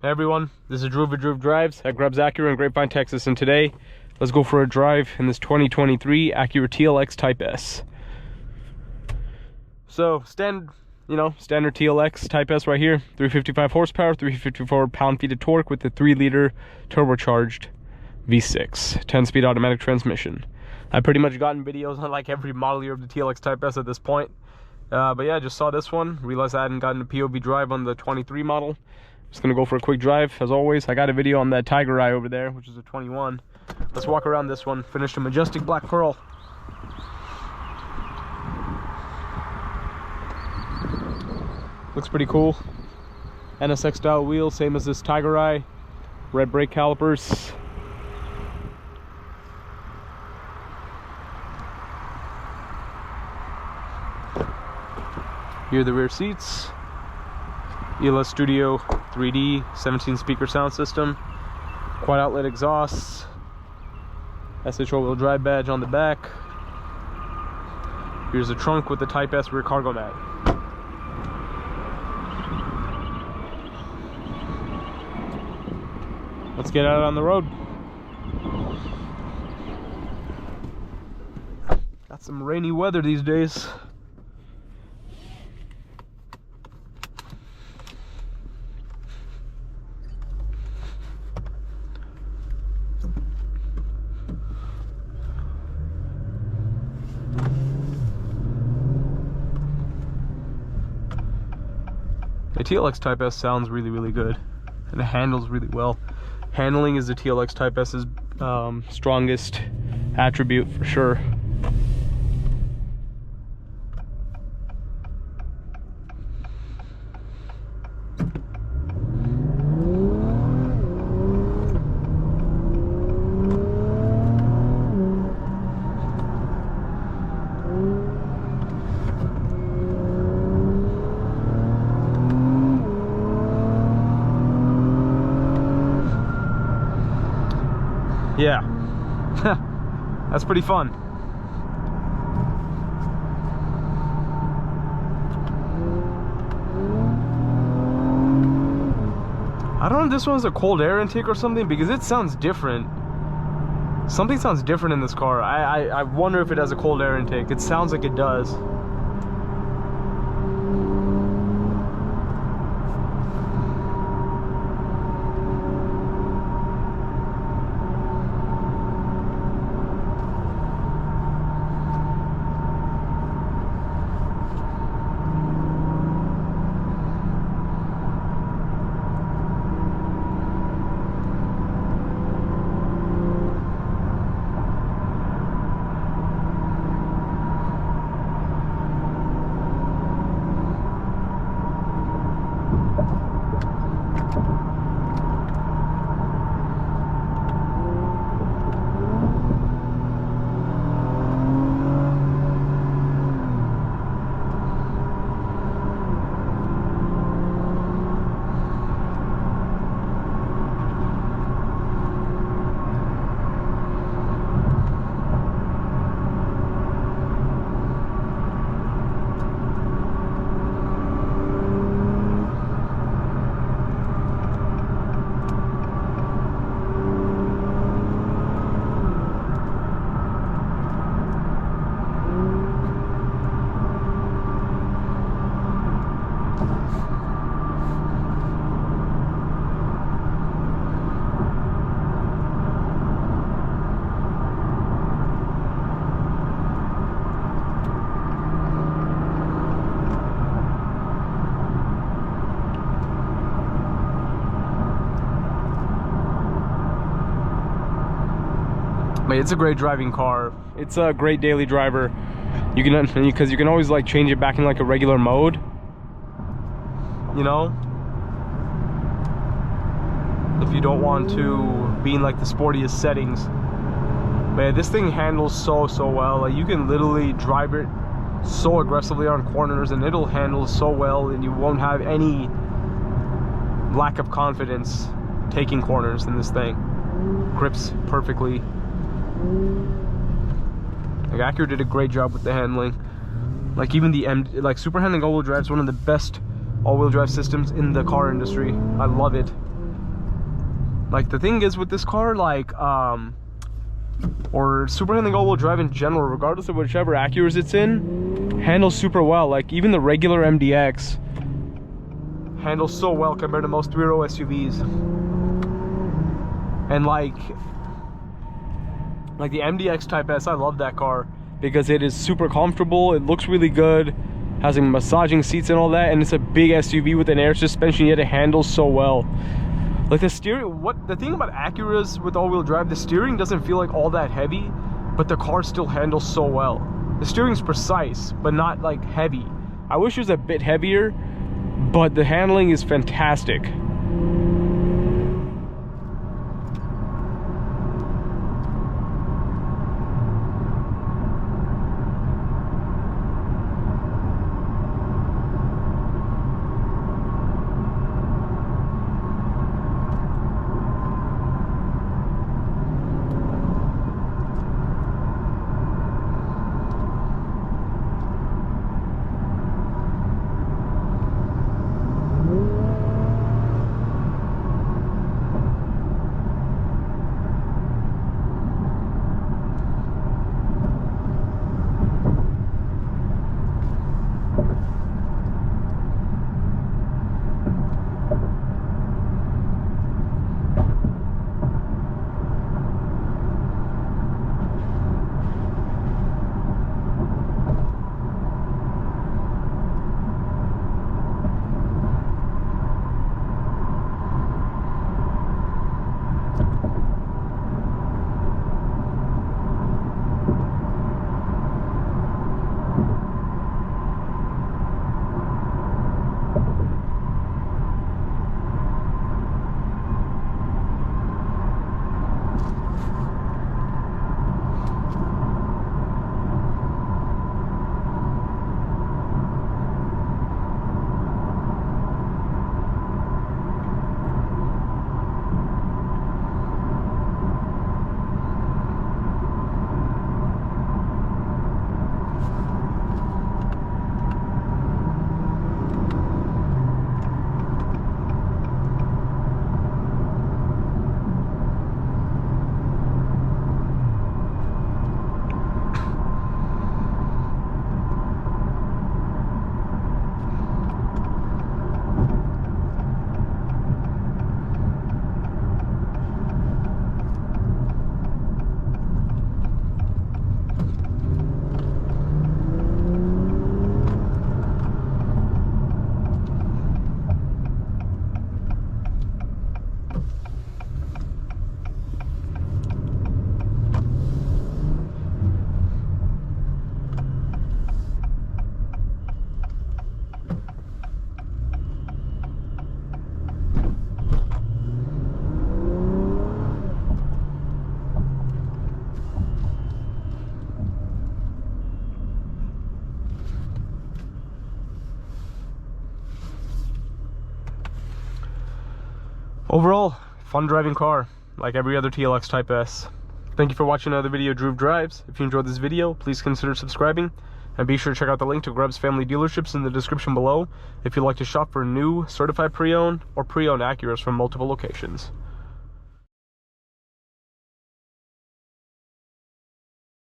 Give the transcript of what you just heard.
Hey everyone, this is Drew of Drew Drives at Grubbs Acura in Grapevine, Texas, and today let's go for a drive in this 2023 Acura TLX Type S. So standard TLX Type S right here, 355 horsepower, 354 pound-feet of torque with the 3-liter turbocharged V6, 10-speed automatic transmission. I've pretty much gotten videos on like every model year of the TLX Type S at this point, but yeah, I just saw this one, realized I hadn't gotten a POV drive on the 23 model. Just gonna go for a quick drive as always. I got a video on that Tiger Eye over there, which is a 21. Let's walk around this one. Finished a majestic black pearl. Looks pretty cool. NSX style wheels, same as this Tiger Eye. Red brake calipers. Here are the rear seats. ELS Studio 3D 17-speaker sound system, quad outlet exhausts, SH all-wheel drive badge on the back. Here's the trunk with the Type S rear cargo mat. Let's get out on the road. Got some rainy weather these days. The TLX Type S sounds really good, and it handles really well. Handling is the TLX Type S's strongest attribute for sure. Yeah, that's pretty fun. I don't know if this one's a cold air intake or something, because it sounds different. Something sounds different in this car. I wonder if it has a cold air intake. It sounds like it does. But it's a great driving car. It's a great daily driver. You can, because you can always like change it back in like a regular mode, you know, if you don't want to be in like the sportiest settings. But yeah, this thing handles so well. Like, you can literally drive it so aggressively on corners and it'll handle so well, and you won't have any lack of confidence taking corners in this thing. Grips perfectly. Like, Acura did a great job with the handling. Like, even the super handling all-wheel drive is one of the best all-wheel drive systems in the car industry. I love it. Like, the thing is with this car, like, or super handling all-wheel drive in general, regardless of whichever Acuras it's in, handles super well. Like, even the regular MDX handles so well compared to most three-row SUVs. And like the MDX Type S, I love that car because it is super comfortable, it looks really good, has like massaging seats and all that, and it's a big SUV with an air suspension, yet it handles so well. Like the steering, the thing about Acuras with all-wheel drive, the steering doesn't feel like all that heavy, but the car still handles so well. The steering's precise, but not like heavy. I wish it was a bit heavier, but the handling is fantastic. Overall, fun driving car, like every other TLX Type S. Thank you for watching another video of Drew Drives. If you enjoyed this video, please consider subscribing, and be sure to check out the link to Grubbs Family Dealerships in the description below if you'd like to shop for new, certified pre-owned, or pre-owned Acuras from multiple locations.